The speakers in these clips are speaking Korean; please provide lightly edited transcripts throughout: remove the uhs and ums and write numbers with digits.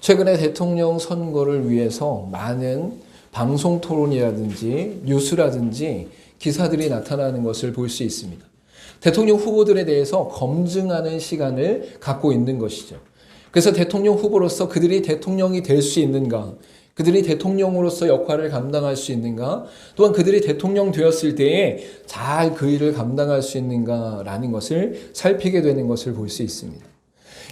최근에 대통령 선거를 위해서 많은 방송 토론이라든지 뉴스라든지 기사들이 나타나는 것을 볼 수 있습니다. 대통령 후보들에 대해서 검증하는 시간을 갖고 있는 것이죠. 그래서 대통령 후보로서 그들이 대통령이 될 수 있는가, 그들이 대통령으로서 역할을 감당할 수 있는가, 또한 그들이 대통령 되었을 때에 잘 그 일을 감당할 수 있는가라는 것을 살피게 되는 것을 볼 수 있습니다.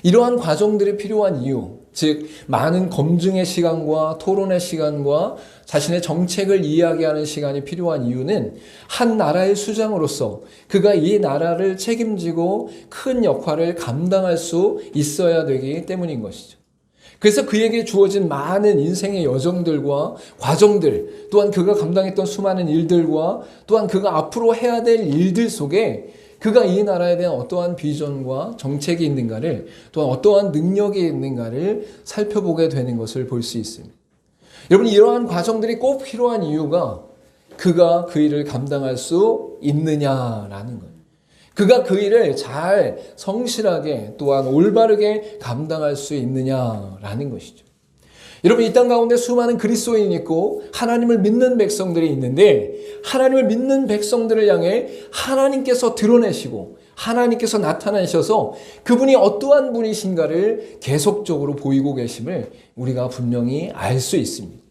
이러한 과정들이 필요한 이유, 즉 많은 검증의 시간과 토론의 시간과 자신의 정책을 이야기하는 시간이 필요한 이유는 한 나라의 수장으로서 그가 이 나라를 책임지고 큰 역할을 감당할 수 있어야 되기 때문인 것이죠. 그래서 그에게 주어진 많은 인생의 여정들과 과정들, 또한 그가 감당했던 수많은 일들과 또한 그가 앞으로 해야 될 일들 속에 그가 이 나라에 대한 어떠한 비전과 정책이 있는가를, 또한 어떠한 능력이 있는가를 살펴보게 되는 것을 볼 수 있습니다. 여러분, 이러한 과정들이 꼭 필요한 이유가 그가 그 일을 감당할 수 있느냐라는 거예요. 그가 그 일을 잘 성실하게 또한 올바르게 감당할 수 있느냐라는 것이죠. 여러분, 이 땅 가운데 수많은 그리스도인이 있고 하나님을 믿는 백성들이 있는데, 하나님을 믿는 백성들을 향해 하나님께서 드러내시고 하나님께서 나타나셔서 그분이 어떠한 분이신가를 계속적으로 보이고 계심을 우리가 분명히 알 수 있습니다.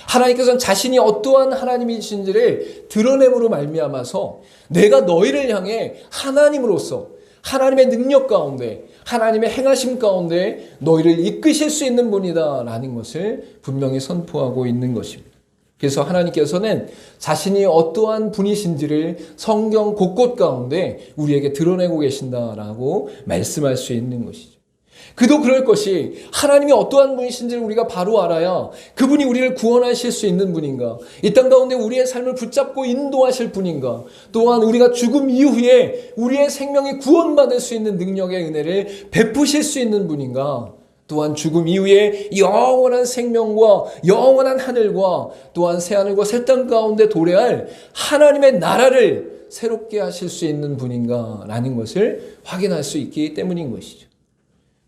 하나님께서는 자신이 어떠한 하나님이신지를 드러냄으로 말미암아서 내가 너희를 향해 하나님으로서 하나님의 능력 가운데, 하나님의 행하심 가운데 너희를 이끄실 수 있는 분이다 라는 것을 분명히 선포하고 있는 것입니다. 그래서 하나님께서는 자신이 어떠한 분이신지를 성경 곳곳 가운데 우리에게 드러내고 계신다라고 말씀할 수 있는 것이죠. 그도 그럴 것이, 하나님이 어떠한 분이신지를 우리가 바로 알아야 그분이 우리를 구원하실 수 있는 분인가, 이 땅 가운데 우리의 삶을 붙잡고 인도하실 분인가, 또한 우리가 죽음 이후에 우리의 생명이 구원받을 수 있는 능력의 은혜를 베푸실 수 있는 분인가, 또한 죽음 이후에 영원한 생명과 영원한 하늘과 또한 새하늘과 새 땅 가운데 도래할 하나님의 나라를 새롭게 하실 수 있는 분인가 라는 것을 확인할 수 있기 때문인 것이죠.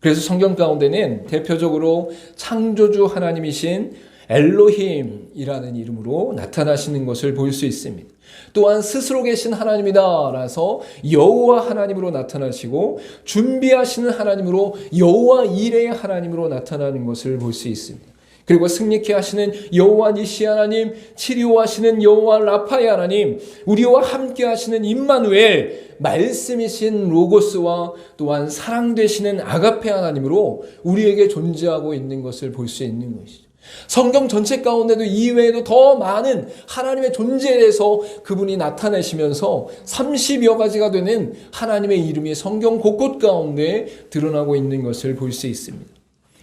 그래서 성경 가운데는 대표적으로 창조주 하나님이신 엘로힘이라는 이름으로 나타나시는 것을 볼 수 있습니다. 또한 스스로 계신 하나님이다 라서 여호와 하나님으로 나타나시고, 준비하시는 하나님으로 여호와 이레의 하나님으로 나타나는 것을 볼 수 있습니다. 그리고 승리케 하시는 여호와 니시 하나님, 치료하시는 여호와 라파의 하나님, 우리와 함께 하시는 임마누엘, 말씀이신 로고스와 또한 사랑 되시는 아가페 하나님으로 우리에게 존재하고 있는 것을 볼 수 있는 것이죠. 성경 전체 가운데도 이외에도 더 많은 하나님의 존재에 대해서 그분이 나타내시면서 30여 가지가 되는 하나님의 이름이 성경 곳곳 가운데 드러나고 있는 것을 볼 수 있습니다.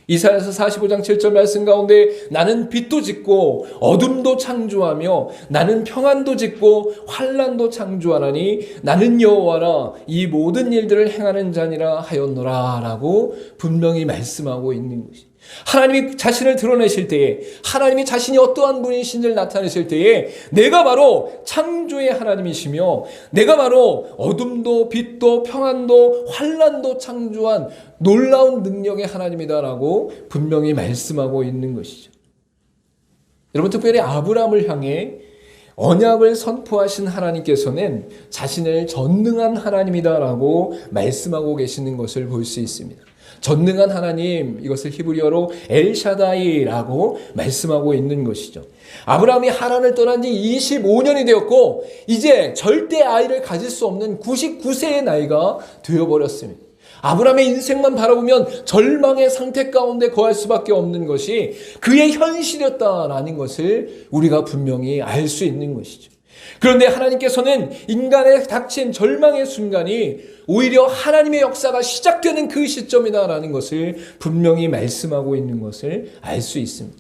이사야서 45장 7절 말씀 가운데 나는 빛도 짓고 어둠도 창조하며 나는 평안도 짓고 환난도 창조하나니 나는 여호와라 이 모든 일들을 행하는 자니라 하였노라 라고 분명히 말씀하고 있는 것입니다. 하나님이 자신을 드러내실 때에, 하나님이 자신이 어떠한 분이신지를 나타내실 때에 내가 바로 창조의 하나님이시며 내가 바로 어둠도 빛도 평안도 환난도 창조한 놀라운 능력의 하나님이다라고 분명히 말씀하고 있는 것이죠. 여러분, 특별히 아브라함을 향해 언약을 선포하신 하나님께서는 자신을 전능한 하나님이다라고 말씀하고 계시는 것을 볼 수 있습니다. 전능한 하나님, 이것을 히브리어로 엘샤다이라고 말씀하고 있는 것이죠. 아브라함이 하란을 떠난 지 25년이 되었고 이제 절대 아이를 가질 수 없는 99세의 나이가 되어버렸습니다. 아브라함의 인생만 바라보면 절망의 상태 가운데 거할 수밖에 없는 것이 그의 현실이었다라는 것을 우리가 분명히 알 수 있는 것이죠. 그런데 하나님께서는 인간의 닥친 절망의 순간이 오히려 하나님의 역사가 시작되는 그 시점이다라는 것을 분명히 말씀하고 있는 것을 알 수 있습니다.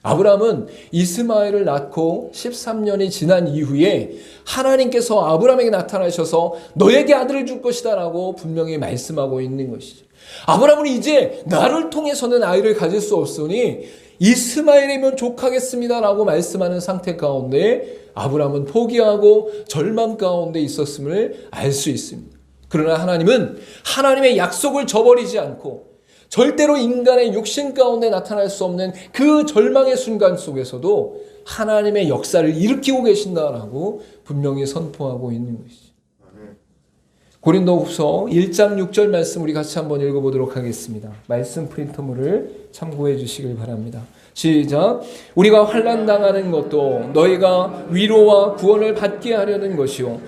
아브라함은 이스마엘을 낳고 13년이 지난 이후에 하나님께서 아브라함에게 나타나셔서 너에게 아들을 줄 것이다 라고 분명히 말씀하고 있는 것이죠. 아브라함은 이제 나를 통해서는 아이를 가질 수 없으니 이스마엘이면 족하겠습니다 라고 말씀하는 상태 가운데 아브라함은 포기하고 절망 가운데 있었음을 알 수 있습니다. 그러나 하나님은 하나님의 약속을 저버리지 않고 절대로 인간의 육신 가운데 나타날 수 없는 그 절망의 순간 속에서도 하나님의 역사를 일으키고 계신다라고 분명히 선포하고 있는 것이죠. 고린도후서 1장 6절 말씀 우리 같이 한번 읽어보도록 하겠습니다. 말씀 프린터물을 참고해 주시길 바랍니다. 시작. 우리가 환난 당하는 것도 너희가 위로와 구원을 받게 하려는 것이요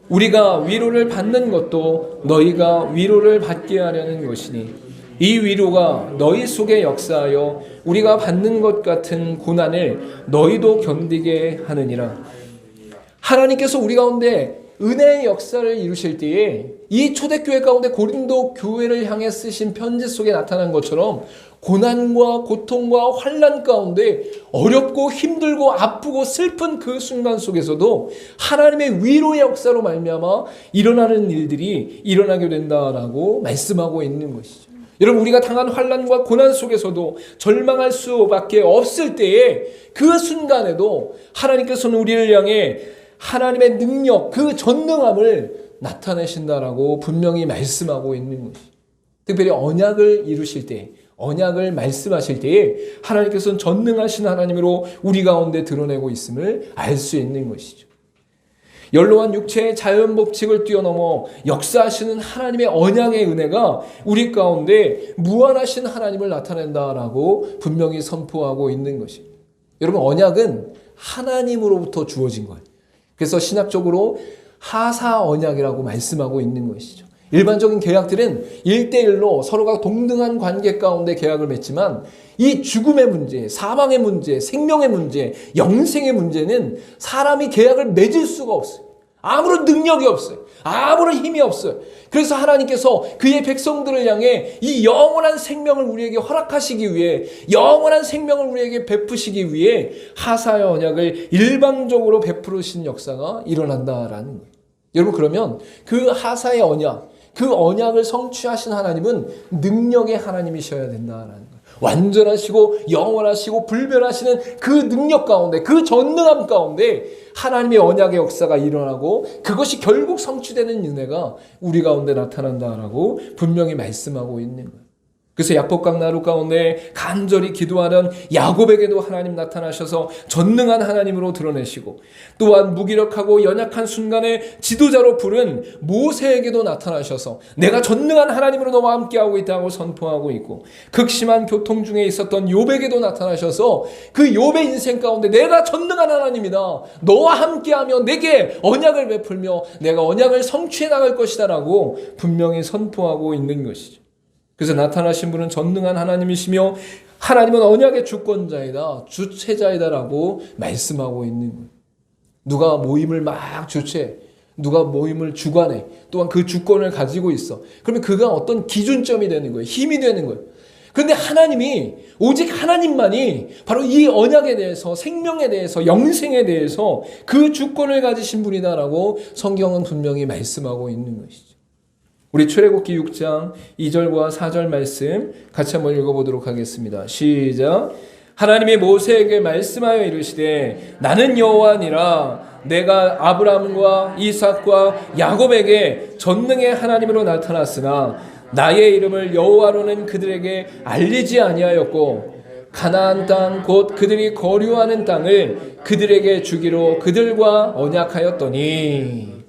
우리가 위로를 받는 것도 너희가 위로를 받게 하려는 것이니 이 위로가 너희 속에 역사하여 우리가 받는 것 같은 고난을 너희도 견디게 하느니라. 하나님께서 우리 가운데 은혜의 역사를 이루실 때에 이 초대교회 가운데 고린도 교회를 향해 쓰신 편지 속에 나타난 것처럼 고난과 고통과 환난 가운데 어렵고 힘들고 아프고 슬픈 그 순간 속에서도 하나님의 위로의 역사로 말미암아 일어나는 일들이 일어나게 된다라고 말씀하고 있는 것이죠. 여러분, 우리가 당한 환난과 고난 속에서도 절망할 수밖에 없을 때에 그 순간에도 하나님께서는 우리를 향해 하나님의 능력, 그 전능함을 나타내신다라고 분명히 말씀하고 있는 것이죠. 특별히 언약을 이루실 때, 언약을 말씀하실 때에 하나님께서는 전능하신 하나님으로 우리 가운데 드러내고 있음을 알 수 있는 것이죠. 연로한 육체의 자연 법칙을 뛰어넘어 역사하시는 하나님의 언약의 은혜가 우리 가운데 무한하신 하나님을 나타낸다라고 분명히 선포하고 있는 것입니다. 여러분, 언약은 하나님으로부터 주어진 거예요. 그래서 신학적으로 하사 언약이라고 말씀하고 있는 것이죠. 일반적인 계약들은 1대1로 서로가 동등한 관계 가운데 계약을 맺지만 이 죽음의 문제, 사망의 문제, 생명의 문제, 영생의 문제는 사람이 계약을 맺을 수가 없어요. 아무런 능력이 없어요. 아무런 힘이 없어요. 그래서 하나님께서 그의 백성들을 향해 이 영원한 생명을 우리에게 허락하시기 위해, 영원한 생명을 우리에게 베푸시기 위해 하사의 언약을 일방적으로 베푸신 역사가 일어난다라는 거예요. 여러분, 그러면 그 하사의 언약, 그 언약을 성취하신 하나님은 능력의 하나님이셔야 된다라는 거예요. 완전하시고 영원하시고 불변하시는 그 능력 가운데, 그 전능함 가운데 하나님의 언약의 역사가 일어나고 그것이 결국 성취되는 은혜가 우리 가운데 나타난다라고 분명히 말씀하고 있는 거예요. 그래서 야복강 나루 가운데 간절히 기도하는 야곱에게도 하나님 나타나셔서 전능한 하나님으로 드러내시고, 또한 무기력하고 연약한 순간에 지도자로 부른 모세에게도 나타나셔서 내가 전능한 하나님으로 너와 함께하고 있다고 선포하고 있고, 극심한 교통 중에 있었던 욥에게도 나타나셔서 그 욥의 인생 가운데 내가 전능한 하나님이다, 너와 함께하며 내게 언약을 베풀며 내가 언약을 성취해 나갈 것이다 라고 분명히 선포하고 있는 것이죠. 그래서 나타나신 분은 전능한 하나님이시며 하나님은 언약의 주권자이다, 주체자이다라고 말씀하고 있는 거예요. 누가 모임을 막 주최해, 누가 모임을 주관해, 또한 그 주권을 가지고 있어. 그러면 그가 어떤 기준점이 되는 거예요. 힘이 되는 거예요. 그런데 하나님이, 오직 하나님만이 바로 이 언약에 대해서, 생명에 대해서, 영생에 대해서 그 주권을 가지신 분이다라고 성경은 분명히 말씀하고 있는 것이죠. 우리 출애굽기 6장 2절과 4절 말씀 같이 한번 읽어보도록 하겠습니다. 시작. 하나님이 모세에게 말씀하여 이르시되 나는 여호와니라, 내가 아브라함과 이삭과 야곱에게 전능의 하나님으로 나타났으나 나의 이름을 여호와로는 그들에게 알리지 아니하였고 가나안 땅 곧 그들이 거류하는 땅을 그들에게 주기로 그들과 언약하였더니.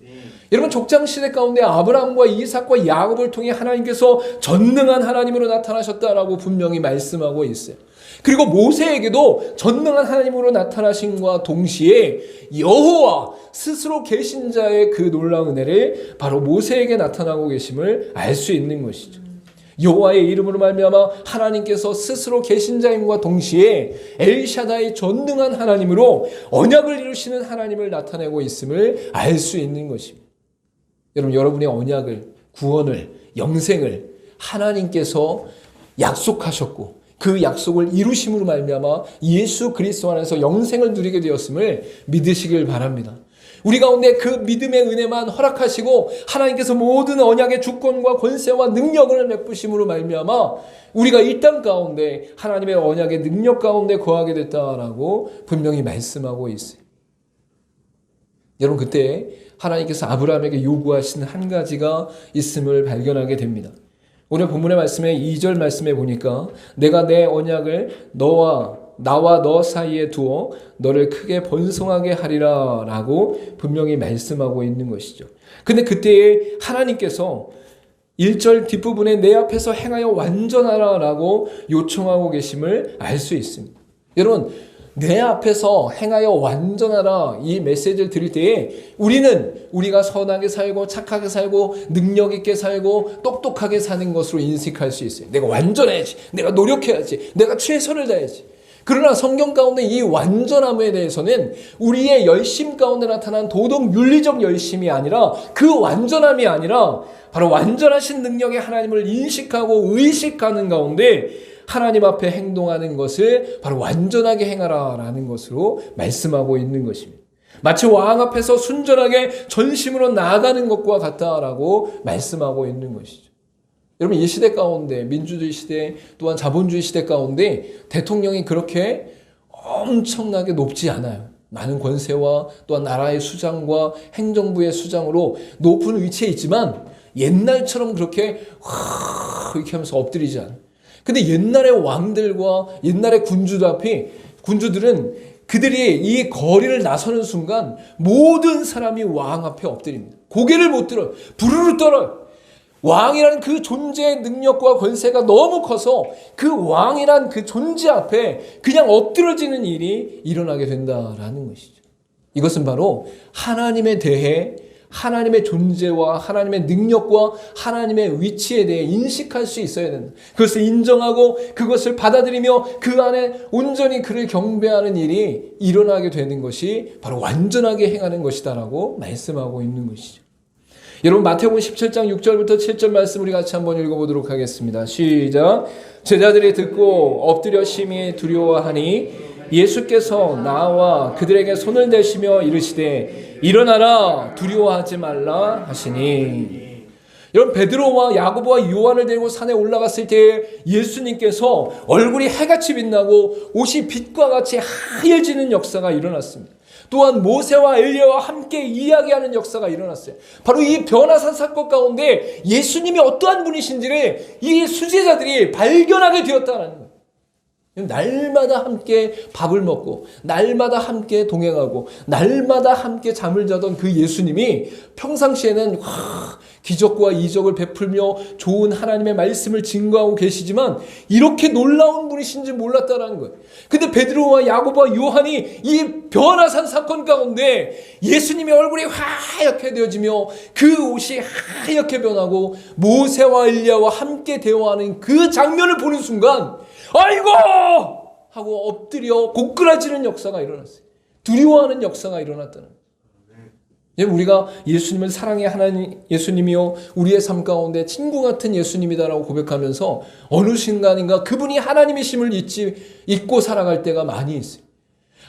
여러분, 족장시대 가운데 아브라함과 이삭과 야곱을 통해 하나님께서 전능한 하나님으로 나타나셨다라고 분명히 말씀하고 있어요. 그리고 모세에게도 전능한 하나님으로 나타나심과 동시에 여호와 스스로 계신 자의 그 놀라운 은혜를 바로 모세에게 나타나고 계심을 알 수 있는 것이죠. 여호와의 이름으로 말미암아 하나님께서 스스로 계신 자임과 동시에 엘샤다의 전능한 하나님으로 언약을 이루시는 하나님을 나타내고 있음을 알 수 있는 것입니다. 여러분, 여러분의 언약을, 구원을, 영생을 하나님께서 약속하셨고 그 약속을 이루심으로 말미암아 예수 그리스도 안에서 영생을 누리게 되었음을 믿으시길 바랍니다. 우리 가운데 그 믿음의 은혜만 허락하시고 하나님께서 모든 언약의 주권과 권세와 능력을 베푸심으로 말미암아 우리가 이 땅 가운데 하나님의 언약의 능력 가운데 거하게 됐다라고 분명히 말씀하고 있어요. 여러분, 그때 하나님께서 아브라함에게 요구하신 한 가지가 있음을 발견하게 됩니다. 오늘 본문의 말씀에 2절 말씀에 보니까 내가 내 언약을 나와 너 사이에 두어 너를 크게 번성하게 하리라 라고 분명히 말씀하고 있는 것이죠. 근데 그때에 하나님께서 1절 뒷부분에 내 앞에서 행하여 완전하라 라고 요청하고 계심을 알 수 있습니다. 여러분, 내 앞에서 행하여 완전하라 이 메시지를 드릴 때에 우리가 선하게 살고 착하게 살고 능력 있게 살고 똑똑하게 사는 것으로 인식할 수 있어요. 내가 완전해야지, 내가 노력해야지, 내가 최선을 다해야지. 그러나 성경 가운데 이 완전함에 대해서는 우리의 열심 가운데 나타난 도덕 윤리적 열심이 아니라, 그 완전함이 아니라 바로 완전하신 능력의 하나님을 인식하고 의식하는 가운데 하나님 앞에 행동하는 것을 바로 완전하게 행하라 라는 것으로 말씀하고 있는 것입니다. 마치 왕 앞에서 순전하게 전심으로 나아가는 것과 같다라고 말씀하고 있는 것이죠. 여러분, 이 시대 가운데, 민주주의 시대 또한 자본주의 시대 가운데 대통령이 그렇게 엄청나게 높지 않아요. 많은 권세와 또한 나라의 수장과 행정부의 수장으로 높은 위치에 있지만 옛날처럼 그렇게 이렇게 하면서 엎드리지 않아요. 근데 옛날의 왕들과 옛날의 군주들은 그들이 이 거리를 나서는 순간 모든 사람이 왕 앞에 엎드립니다. 고개를 못 들어요. 부르르 떨어요. 왕이라는 그 존재의 능력과 권세가 너무 커서 그 왕이란 그 존재 앞에 그냥 엎드러지는 일이 일어나게 된다라는 것이죠. 이것은 바로 하나님에 대해, 하나님의 존재와 하나님의 능력과 하나님의 위치에 대해 인식할 수 있어야 된다. 그것을 인정하고 그것을 받아들이며 그 안에 온전히 그를 경배하는 일이 일어나게 되는 것이 바로 완전하게 행하는 것이다라고 말씀하고 있는 것이죠. 여러분, 마태복음 17장 6절부터 7절 말씀 우리 같이 한번 읽어보도록 하겠습니다. 시작. 제자들이 듣고 엎드려 심히 두려워하니 예수께서 나와 그들에게 손을 대시며 이르시되 일어나라 두려워하지 말라 하시니. 여러분, 베드로와 야고보와 요한을 데리고 산에 올라갔을 때 예수님께서 얼굴이 해같이 빛나고 옷이 빛과 같이 하얘지는 역사가 일어났습니다. 또한 모세와 엘리야와 함께 이야기하는 역사가 일어났어요. 바로 이 변화산 사건 가운데 예수님이 어떠한 분이신지를 이 수제자들이 발견하게 되었다는 거예요. 날마다 함께 밥을 먹고 날마다 함께 동행하고 날마다 함께 잠을 자던 그 예수님이 평상시에는 기적과 이적을 베풀며 좋은 하나님의 말씀을 증거하고 계시지만 이렇게 놀라운 분이신지 몰랐다라는 거예요. 근데 베드로와 야고보와 요한이 이 변화산 사건 가운데 예수님의 얼굴이 하얗게 되어지며 그 옷이 하얗게 변하고 모세와 엘리야와 함께 대화하는 그 장면을 보는 순간 아이고! 하고 엎드려 고꾸라지는 역사가 일어났어요. 두려워하는 역사가 일어났다는 거예요. 우리가 예수님을 사랑의 하나님 예수님이요 우리의 삶 가운데 친구 같은 예수님이다라고 고백하면서 어느 순간인가 그분이 하나님이심을 잊고 살아갈 때가 많이 있어요.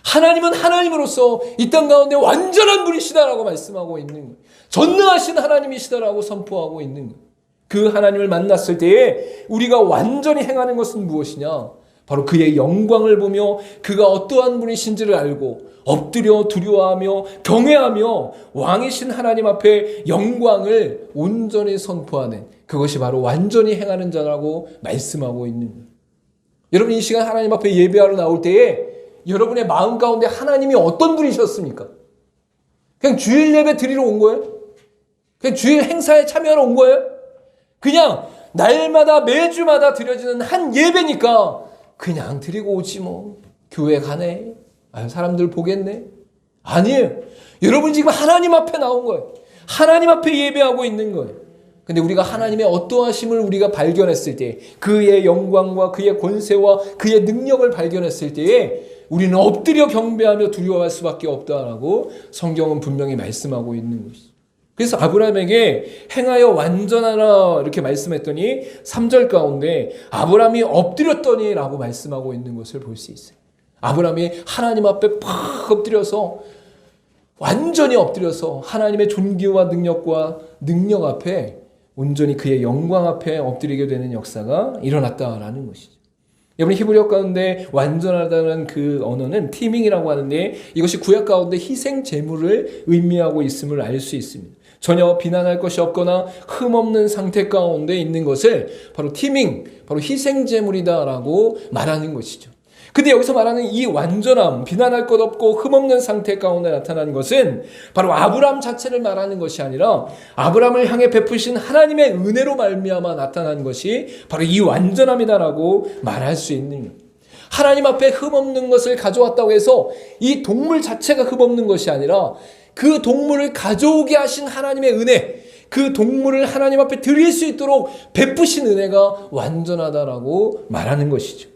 하나님은 하나님으로서 이 땅 가운데 완전한 분이시다라고 말씀하고 있는 거예요. 전능하신 하나님이시다라고 선포하고 있는 거예요. 그 하나님을 만났을 때에 우리가 완전히 행하는 것은 무엇이냐? 바로 그의 영광을 보며 그가 어떠한 분이신지를 알고 엎드려 두려워하며 경외하며 왕이신 하나님 앞에 영광을 온전히 선포하는, 그것이 바로 완전히 행하는 자라고 말씀하고 있는 거예요. 여러분, 이 시간 하나님 앞에 예배하러 나올 때에 여러분의 마음 가운데 하나님이 어떤 분이셨습니까? 그냥 주일 예배 드리러 온 거예요? 그냥 주일 행사에 참여하러 온 거예요? 그냥 날마다 매주마다 드려지는 한 예배니까 그냥 드리고 오지 뭐. 교회 가네. 사람들 보겠네. 아니에요. 여러분 지금 하나님 앞에 나온 거예요. 하나님 앞에 예배하고 있는 거예요. 근데 우리가 하나님의 어떠하심을 우리가 발견했을 때, 그의 영광과 그의 권세와 그의 능력을 발견했을 때에 우리는 엎드려 경배하며 두려워할 수밖에 없다라고 성경은 분명히 말씀하고 있는 것이죠. 그래서 아브라함에게 행하여 완전하라 이렇게 말씀했더니 3절 가운데 아브라함이 엎드렸더니 라고 말씀하고 있는 것을 볼 수 있어요. 아브라함이 하나님 앞에 팍 엎드려서, 완전히 엎드려서 하나님의 존귀와 능력과 능력 앞에 온전히 그의 영광 앞에 엎드리게 되는 역사가 일어났다라는 것이죠. 여러분, 히브리어 가운데 완전하다는 그 언어는 티밍이라고 하는데 이것이 구약 가운데 희생 제물을 의미하고 있음을 알 수 있습니다. 전혀 비난할 것이 없거나 흠없는 상태 가운데 있는 것을 바로 티밍, 바로 희생제물이다라고 말하는 것이죠. 근데 여기서 말하는 이 완전함, 비난할 것 없고 흠없는 상태 가운데 나타난 것은 바로 아브라함 자체를 말하는 것이 아니라 아브라함을 향해 베푸신 하나님의 은혜로 말미암아 나타난 것이 바로 이 완전함이다라고 말할 수 있는 것. 하나님 앞에 흠없는 것을 가져왔다고 해서 이 동물 자체가 흠없는 것이 아니라 그 동물을 가져오게 하신 하나님의 은혜, 그 동물을 하나님 앞에 드릴 수 있도록 베푸신 은혜가 완전하다라고 말하는 것이죠.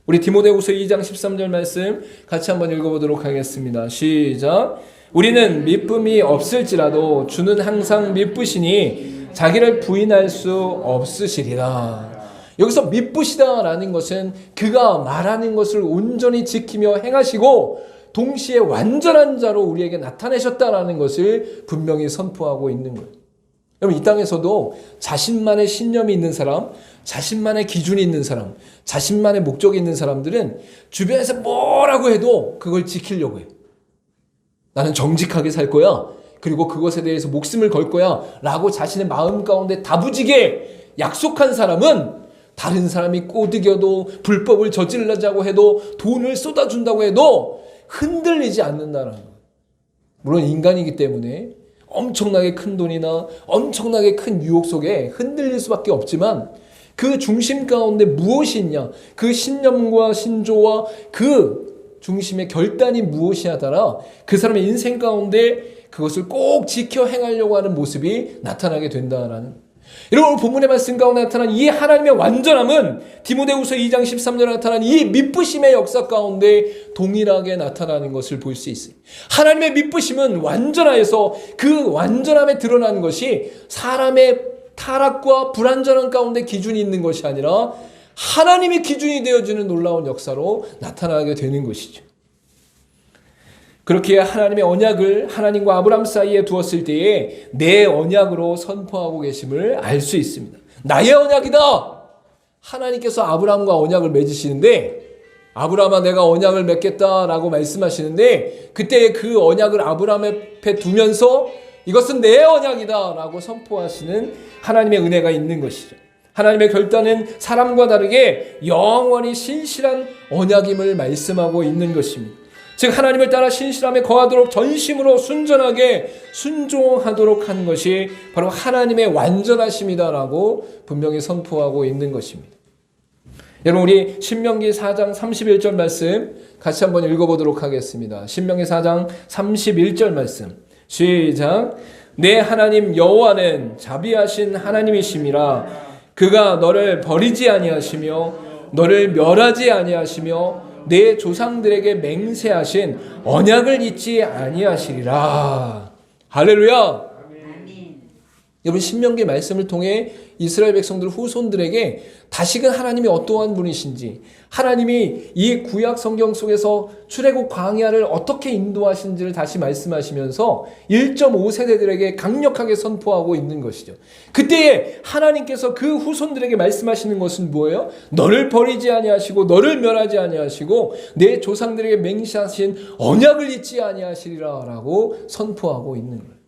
우리 디모데후서 2장 13절 말씀 같이 한번 읽어보도록 하겠습니다. 시작. 우리는 미쁨이 없을지라도 주는 항상 미쁘시니 자기를 부인할 수 없으시리라. 여기서 미쁘시다라는 것은 그가 말하는 것을 온전히 지키며 행하시고 동시에 완전한 자로 우리에게 나타내셨다라는 것을 분명히 선포하고 있는 거예요. 여러분, 이 땅에서도 자신만의 신념이 있는 사람, 자신만의 기준이 있는 사람, 자신만의 목적이 있는 사람들은 주변에서 뭐라고 해도 그걸 지키려고 해요. 나는 정직하게 살 거야. 그리고 그것에 대해서 목숨을 걸 거야. 라고 자신의 마음 가운데 다부지게 약속한 사람은 다른 사람이 꼬드겨도 불법을 저지르자고 해도 돈을 쏟아준다고 해도 흔들리지 않는다는 거예요. 물론 인간이기 때문에 엄청나게 큰 돈이나 엄청나게 큰 유혹 속에 흔들릴 수밖에 없지만 그 중심 가운데 무엇이 있냐, 그 신념과 신조와 그 중심의 결단이 무엇이냐 따라 그 사람의 인생 가운데 그것을 꼭 지켜 행하려고 하는 모습이 나타나게 된다라는. 여러분, 본문의 말씀 가운데 나타난 이 하나님의 완전함은 디모데후서 2장 13절에 나타난 이 미쁘심의 역사 가운데 동일하게 나타나는 것을 볼 수 있어요. 하나님의 미쁘심은 완전하여서 그 완전함에 드러나는 것이 사람의 타락과 불완전한 가운데 기준이 있는 것이 아니라 하나님의 기준이 되어주는 놀라운 역사로 나타나게 되는 것이죠. 그렇게 하나님의 언약을 하나님과 아브라함 사이에 두었을 때에 내 언약으로 선포하고 계심을 알 수 있습니다. 나의 언약이다! 하나님께서 아브라함과 언약을 맺으시는데 아브라함아 내가 언약을 맺겠다라고 말씀하시는데 그때 그 언약을 아브라함 앞에 두면서 이것은 내 언약이다 라고 선포하시는 하나님의 은혜가 있는 것이죠. 하나님의 결단은 사람과 다르게 영원히 신실한 언약임을 말씀하고 있는 것입니다. 즉 하나님을 따라 신실함에 거하도록 전심으로 순전하게 순종하도록 하는 것이 바로 하나님의 완전하심이다라고 분명히 선포하고 있는 것입니다. 여러분, 우리 신명기 4장 31절 말씀 같이 한번 읽어보도록 하겠습니다. 신명기 4장 31절 말씀 시작. 내 하나님 여호와는 자비하신 하나님이심이라 그가 너를 버리지 아니하시며 너를 멸하지 아니하시며 내 조상들에게 맹세하신 언약을 잊지 아니하시리라. 할렐루야. 여러분, 신명기 말씀을 통해 이스라엘 백성들 후손들에게 다시금 하나님이 어떠한 분이신지, 하나님이 이 구약 성경 속에서 출애굽 광야를 어떻게 인도하신지를 다시 말씀하시면서 1.5세대들에게 강력하게 선포하고 있는 것이죠. 그때에 하나님께서 그 후손들에게 말씀하시는 것은 뭐예요? 너를 버리지 아니하시고 너를 멸하지 아니하시고 내 조상들에게 맹세하신 언약을 잊지 아니하시리라 라고 선포하고 있는 거예요.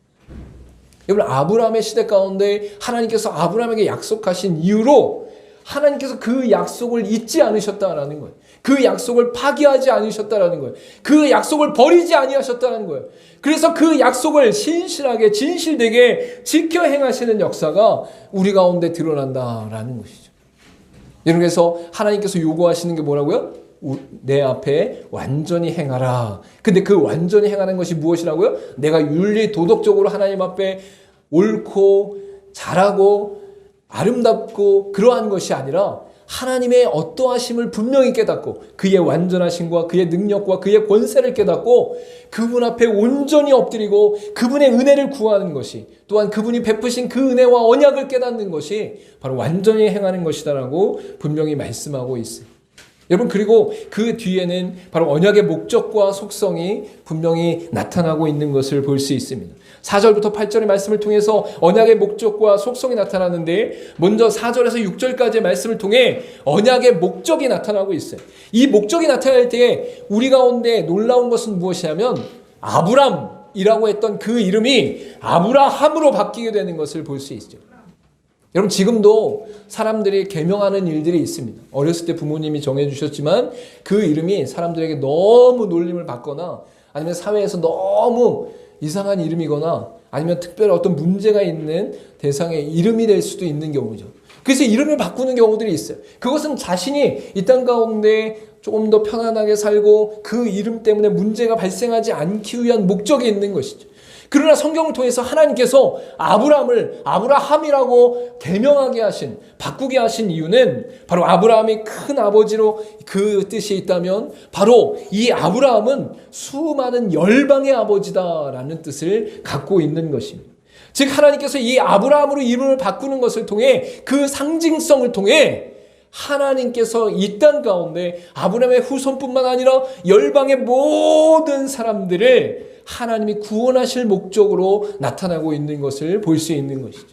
여러분, 아브라함의 시대 가운데 하나님께서 아브라함에게 약속하신 이유로 하나님께서 그 약속을 잊지 않으셨다라는 거예요. 그 약속을 파기하지 않으셨다라는 거예요. 그 약속을 버리지 아니하셨다는 거예요. 그래서 그 약속을 신실하게 진실되게 지켜 행하시는 역사가 우리 가운데 드러난다라는 것이죠. 여러분, 그래서 하나님께서 요구하시는 게 뭐라고요? 내 앞에 완전히 행하라. 근데 그 완전히 행하는 것이 무엇이라고요? 내가 윤리 도덕적으로 하나님 앞에 옳고 잘하고 아름답고 그러한 것이 아니라 하나님의 어떠하심을 분명히 깨닫고 그의 완전하심과 그의 능력과 그의 권세를 깨닫고 그분 앞에 온전히 엎드리고 그분의 은혜를 구하는 것이, 또한 그분이 베푸신 그 은혜와 언약을 깨닫는 것이 바로 완전히 행하는 것이다라고 분명히 말씀하고 있어요. 여러분, 그리고 그 뒤에는 바로 언약의 목적과 속성이 분명히 나타나고 있는 것을 볼 수 있습니다. 4절부터 8절의 말씀을 통해서 언약의 목적과 속성이 나타나는데, 먼저 4절에서 6절까지의 말씀을 통해 언약의 목적이 나타나고 있어요. 이 목적이 나타날 때 우리 가운데 놀라운 것은 무엇이냐면 아브람, 아브람이라고 했던 그 이름이 아브라함으로 바뀌게 되는 것을 볼 수 있죠. 여러분, 지금도 사람들이 계명하는 일들이 있습니다. 어렸을 때 부모님이 정해주셨지만 그 이름이 사람들에게 너무 놀림을 받거나 아니면 사회에서 너무 이상한 이름이거나 아니면 특별히 어떤 문제가 있는 대상의 이름이 될 수도 있는 경우죠. 그래서 이름을 바꾸는 경우들이 있어요. 그것은 자신이 이 땅 가운데 조금 더 편안하게 살고 그 이름 때문에 문제가 발생하지 않기 위한 목적이 있는 것이죠. 그러나 성경을 통해서 하나님께서 아브라함을 아브라함이라고 개명하게 하신, 바꾸게 하신 이유는 바로 아브라함이 큰 아버지로 그 뜻이 있다면 바로 이 아브라함은 수많은 열방의 아버지다라는 뜻을 갖고 있는 것입니다. 즉 하나님께서 이 아브라함으로 이름을 바꾸는 것을 통해 그 상징성을 통해 하나님께서 이 땅 가운데 아브라함의 후손뿐만 아니라 열방의 모든 사람들을 하나님이 구원하실 목적으로 나타나고 있는 것을 볼 수 있는 것이죠.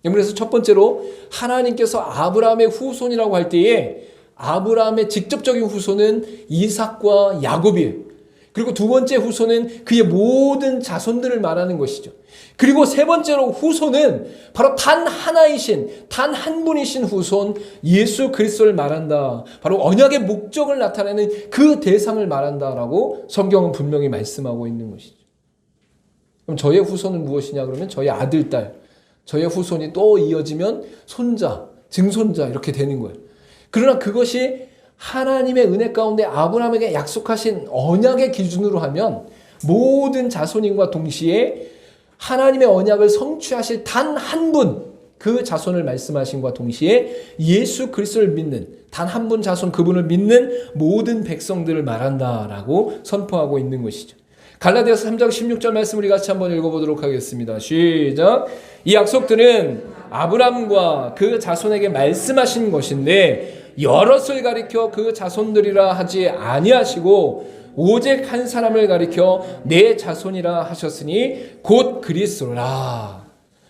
그래서 첫 번째로 하나님께서 아브라함의 후손이라고 할 때에 아브라함의 직접적인 후손은 이삭과 야곱이에요. 그리고 두 번째 후손은 그의 모든 자손들을 말하는 것이죠. 그리고 세 번째로 후손은 바로 단 하나이신, 단 한 분이신 후손 예수 그리스도를 말한다. 바로 언약의 목적을 나타내는 그 대상을 말한다라고 성경은 분명히 말씀하고 있는 것이죠. 그럼 저의 후손은 무엇이냐 그러면 저의 아들, 딸, 저의 후손이 또 이어지면 손자, 증손자 이렇게 되는 거예요. 그러나 그것이 하나님의 은혜 가운데 아브라함에게 약속하신 언약의 기준으로 하면 모든 자손인과 동시에 하나님의 언약을 성취하실 단 한 분, 그 자손을 말씀하신과 동시에 예수 그리스도를 믿는 단 한 분 자손, 그분을 믿는 모든 백성들을 말한다라고 선포하고 있는 것이죠. 갈라디아서 3장 16절 말씀 우리 같이 한번 읽어보도록 하겠습니다. 시작. 이 약속들은 아브라함과 그 자손에게 말씀하신 것인데 여럿을 가리켜 그 자손들이라 하지 아니하시고 오직 한 사람을 가리켜 내 자손이라 하셨으니 곧 그리스도라.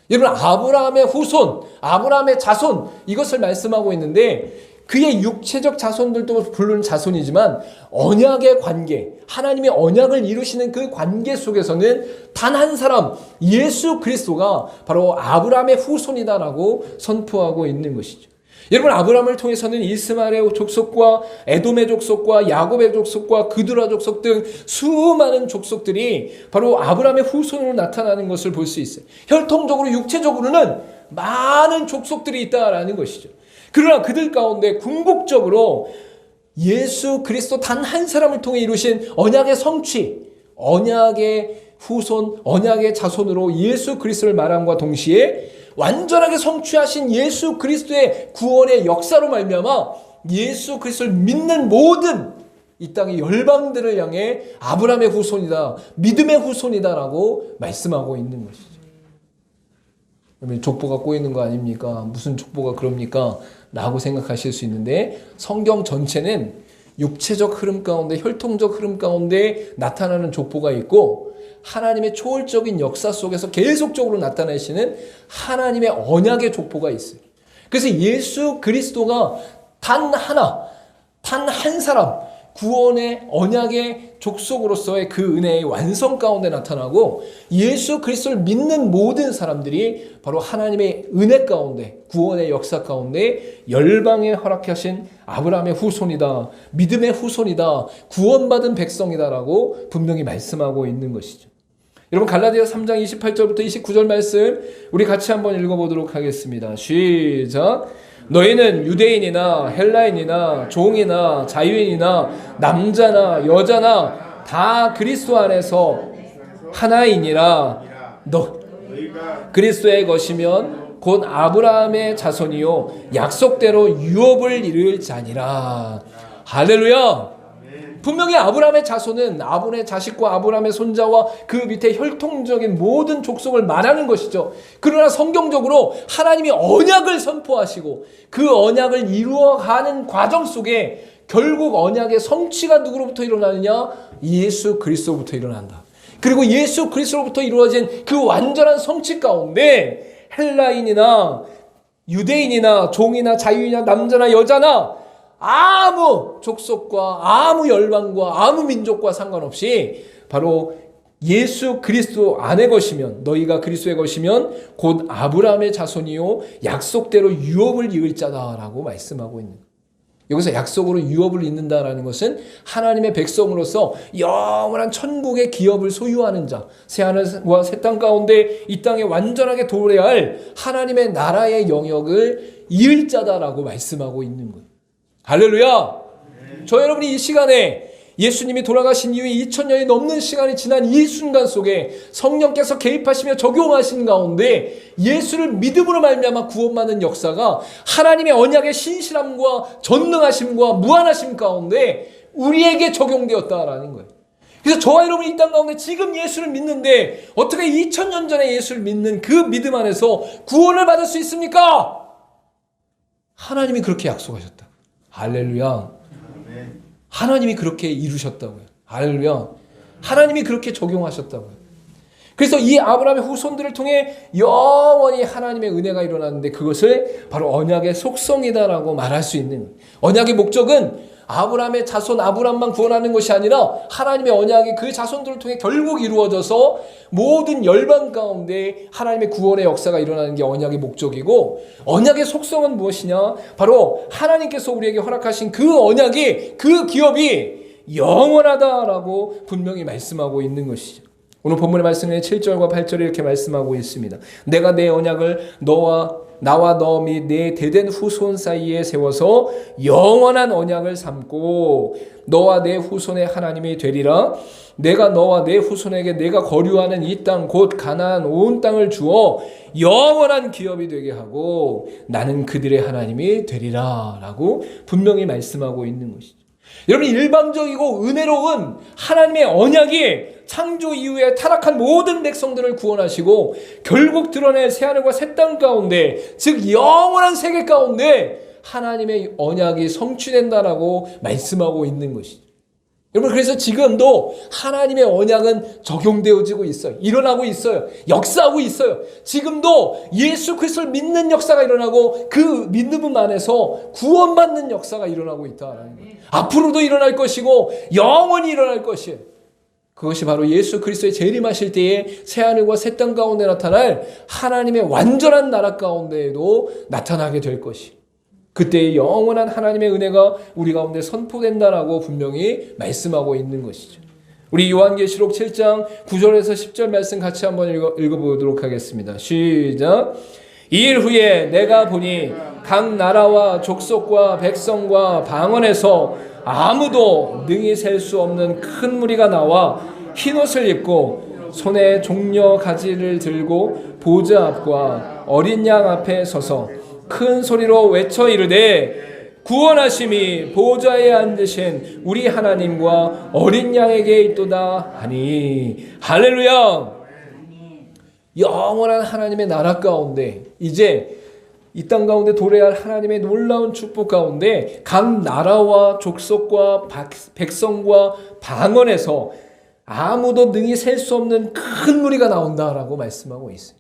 여러분, 아브라함의 후손, 아브라함의 자손, 이것을 말씀하고 있는데 그의 육체적 자손들도 물론 자손이지만 언약의 관계, 하나님의 언약을 이루시는 그 관계 속에서는 단 한 사람, 예수 그리스도가 바로 아브라함의 후손이다라고 선포하고 있는 것이죠. 여러분, 아브라함을 통해서는 이스마엘의 족속과 에돔의 족속과 야곱의 족속과 그드라 족속 등 수많은 족속들이 바로 아브라함의 후손으로 나타나는 것을 볼 수 있어요. 혈통적으로 육체적으로는 많은 족속들이 있다라는 것이죠. 그러나 그들 가운데 궁극적으로 예수 그리스도 단 한 사람을 통해 이루신 언약의 성취, 언약의 후손, 언약의 자손으로 예수 그리스도를 말함과 동시에 완전하게 성취하신 예수 그리스도의 구원의 역사로 말미암아 예수 그리스도를 믿는 모든 이 땅의 열방들을 향해 아브라함의 후손이다, 믿음의 후손이다라고 말씀하고 있는 것이죠. 그러면 족보가 꼬이는 거 아닙니까? 무슨 족보가 그럽니까? 라고 생각하실 수 있는데 성경 전체는 육체적 흐름 가운데, 혈통적 흐름 가운데 나타나는 족보가 있고 하나님의 초월적인 역사 속에서 계속적으로 나타내시는 하나님의 언약의 족보가 있어요. 그래서 예수 그리스도가 단 하나, 단 한 사람, 구원의 언약의 족속으로서의 그 은혜의 완성 가운데 나타나고 예수 그리스도를 믿는 모든 사람들이 바로 하나님의 은혜 가운데, 구원의 역사 가운데 열방에 허락하신 아브라함의 후손이다, 믿음의 후손이다, 구원받은 백성이다라고 분명히 말씀하고 있는 것이죠. 여러분, 갈라디아서 3장 28절부터 29절 말씀 우리 같이 한번 읽어보도록 하겠습니다. 시작. 너희는 유대인이나 헬라인이나 종이나 자유인이나 남자나 여자나 다 그리스도 안에서 하나이니라. 너 그리스도의 것이면 곧 아브라함의 자손이요 약속대로 유업을 이룰 자니라. 할렐루야. 분명히 아브라함의 자손은 아브라함의 자식과 아브라함의 손자와 그 밑에 혈통적인 모든 족속을 말하는 것이죠. 그러나 성경적으로 하나님이 언약을 선포하시고 그 언약을 이루어가는 과정 속에 결국 언약의 성취가 누구로부터 일어나느냐? 예수 그리스도로부터 일어난다. 그리고 예수 그리스도로부터 이루어진 그 완전한 성취 가운데 헬라인이나 유대인이나 종이나 자유인이나 남자나 여자나 아무 족속과 아무 열방과 아무 민족과 상관없이 바로 예수 그리스도 안의 것이면, 너희가 그리스도의 것이면 곧 아브라함의 자손이요 약속대로 유업을 이을 자다라고 말씀하고 있는 거예요. 여기서 약속으로 유업을 잇는다라는 것은 하나님의 백성으로서 영원한 천국의 기업을 소유하는 자, 새하늘과 새 땅 가운데 이 땅에 완전하게 도래할 하나님의 나라의 영역을 이을 자다라고 말씀하고 있는 거예요. 할렐루야! 저 여러분이 이 시간에 예수님이 돌아가신 이후에 2000년이 넘는 시간이 지난 이 순간 속에 성령께서 개입하시며 적용하신 가운데 예수를 믿음으로 말미암아 구원받는 역사가 하나님의 언약의 신실함과 전능하심과 무한하심 가운데 우리에게 적용되었다라는 거예요. 그래서 저와 여러분이 이 땅 가운데 지금 예수를 믿는데 어떻게 2000년 전에 예수를 믿는 그 믿음 안에서 구원을 받을 수 있습니까? 하나님이 그렇게 약속하셨다. 할렐루야. 하나님이 그렇게 이루셨다고요. 할렐루야. 하나님이 그렇게 적용하셨다고요. 그래서 이 아브라함의 후손들을 통해 영원히 하나님의 은혜가 일어났는데 그것을 바로 언약의 속성이다라고 말할 수 있는, 언약의 목적은 아브라함의 자손 아브라함만 구원하는 것이 아니라 하나님의 언약이 그 자손들을 통해 결국 이루어져서 모든 열방 가운데 하나님의 구원의 역사가 일어나는 게 언약의 목적이고, 언약의 속성은 무엇이냐? 바로 하나님께서 우리에게 허락하신 그 언약이, 그 기업이 영원하다라고 분명히 말씀하고 있는 것이죠. 오늘 본문의 말씀에 7절과 8절에 이렇게 말씀하고 있습니다. 내가 내 언약을 나와 너 및 내 대된 후손 사이에 세워서 영원한 언약을 삼고 너와 내 후손의 하나님이 되리라. 내가 너와 내 후손에게 내가 거류하는 이 땅 곧 가나안 온 땅을 주어 영원한 기업이 되게 하고 나는 그들의 하나님이 되리라 라고 분명히 말씀하고 있는 것이죠. 여러분, 일방적이고 은혜로운 하나님의 언약이 창조 이후에 타락한 모든 백성들을 구원하시고 결국 드러낼 새하늘과 새 땅 가운데, 즉 영원한 세계 가운데 하나님의 언약이 성취된다라고 말씀하고 있는 것이죠. 여러분, 그래서 지금도 하나님의 언약은 적용되어지고 있어요. 일어나고 있어요. 역사하고 있어요. 지금도 예수 그리스도를 믿는 역사가 일어나고 그 믿음 안에서 구원받는 역사가 일어나고 있다라는 거예요. 앞으로도 일어날 것이고 영원히 일어날 것이에요. 그것이 바로 예수 그리스도의 재림하실 때에 새하늘과 새 땅 가운데 나타날 하나님의 완전한 나라 가운데에도 나타나게 될 것이에요. 그때의 영원한 하나님의 은혜가 우리 가운데 선포된다라고 분명히 말씀하고 있는 것이죠. 우리 요한계시록 7장 9절에서 10절 말씀 같이 한번 읽어보도록 하겠습니다. 시작. 이일 후에 내가 보니 각 나라와 족속과 백성과 방언에서 아무도 능히 셀 수 없는 큰 무리가 나와 흰옷을 입고 손에 종려 가지를 들고 보좌 앞과 어린 양 앞에 서서 큰 소리로 외쳐 이르되 구원하심이 보좌에 앉으신 우리 하나님과 어린 양에게 있도다 하니. 할렐루야. 영원한 하나님의 나라 가운데 이제 이 땅 가운데 도래할 하나님의 놀라운 축복 가운데 각 나라와 족속과 백성과 방언에서 아무도 능히 셀 수 없는 큰 무리가 나온다라고 말씀하고 있어요.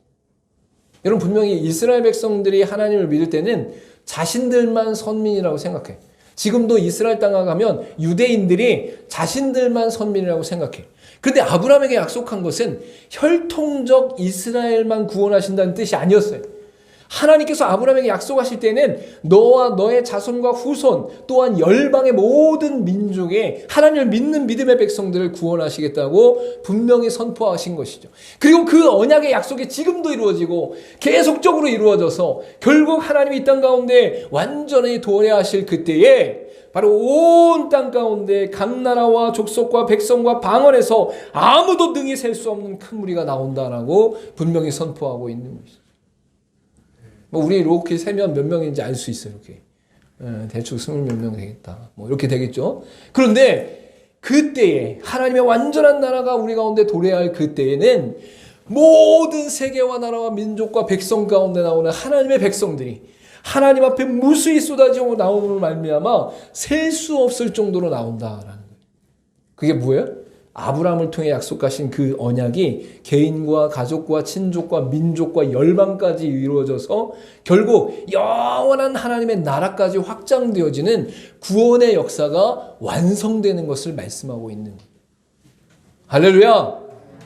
여러분, 분명히 이스라엘 백성들이 하나님을 믿을 때는 자신들만 선민이라고 생각해. 지금도 이스라엘 땅에 가면 유대인들이 자신들만 선민이라고 생각해. 그런데 아브라함에게 약속한 것은 혈통적 이스라엘만 구원하신다는 뜻이 아니었어요. 하나님께서 아브라함에게 약속하실 때는 너와 너의 자손과 후손 또한 열방의 모든 민족의 하나님을 믿는 믿음의 백성들을 구원하시겠다고 분명히 선포하신 것이죠. 그리고 그 언약의 약속이 지금도 이루어지고 계속적으로 이루어져서 결국 하나님이 이 땅 가운데 완전히 도래하실 그때에 바로 온 땅 가운데 각 나라와 족속과 백성과 방언에서 아무도 능히 셀 수 없는 큰 무리가 나온다라고 분명히 선포하고 있는 것이죠. 우리 이렇게 세면 몇 명인지 알 수 있어요. 이렇게 대충 20몇 명 되겠다. 이렇게 되겠죠. 그런데 그때에 하나님의 완전한 나라가 우리 가운데 도래할 그때에는 모든 세계와 나라와 민족과 백성 가운데 나오는 하나님의 백성들이 하나님 앞에 무수히 쏟아지고 나오는 말미암아 셀 수 없을 정도로 나온다라는 거예요. 그게 뭐예요? 아브라함을 통해 약속하신 그 언약이 개인과 가족과 친족과 민족과 열방까지 이루어져서 결국 영원한 하나님의 나라까지 확장되어지는 구원의 역사가 완성되는 것을 말씀하고 있는 거예요. 할렐루야!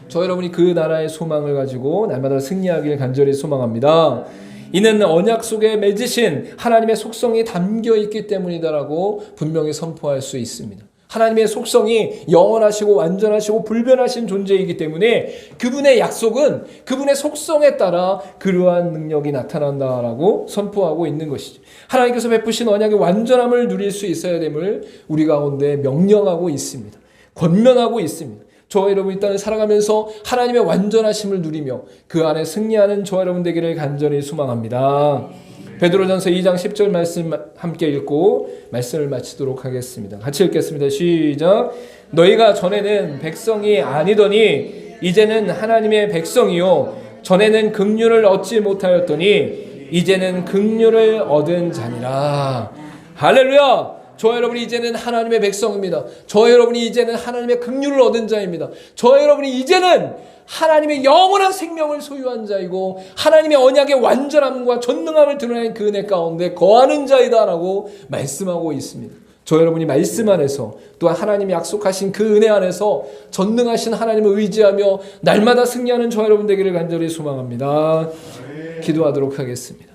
저 여러분이 그 나라의 소망을 가지고 날마다 승리하길 간절히 소망합니다. 이는 언약 속에 맺으신 하나님의 속성이 담겨 있기 때문이다라고 분명히 선포할 수 있습니다. 하나님의 속성이 영원하시고 완전하시고 불변하신 존재이기 때문에 그분의 약속은 그분의 속성에 따라 그러한 능력이 나타난다라고 선포하고 있는 것이죠. 하나님께서 베푸신 언약의 완전함을 누릴 수 있어야 됨을 우리 가운데 명령하고 있습니다. 권면하고 있습니다. 저와 여러분 이 땅을 살아가면서 하나님의 완전하심을 누리며 그 안에 승리하는 저와 여러분 되기를 간절히 소망합니다. 베드로전서 2장 10절 말씀 함께 읽고 말씀을 마치도록 하겠습니다. 같이 읽겠습니다. 시작. 너희가 전에는 백성이 아니더니 이제는 하나님의 백성이요 전에는 긍휼을 얻지 못하였더니 이제는 긍휼을 얻은 자니라. 할렐루야. 저와 여러분이 이제는 하나님의 백성입니다. 저와 여러분이 이제는 하나님의 긍휼을 얻은 자입니다. 저와 여러분이 이제는 하나님의 영원한 생명을 소유한 자이고 하나님의 언약의 완전함과 전능함을 드러낸 그 은혜 가운데 거하는 자이다라고 말씀하고 있습니다. 저 여러분이 말씀 안에서 또한 하나님이 약속하신 그 은혜 안에서 전능하신 하나님을 의지하며 날마다 승리하는 저 여러분 되기를 간절히 소망합니다. 기도하도록 하겠습니다.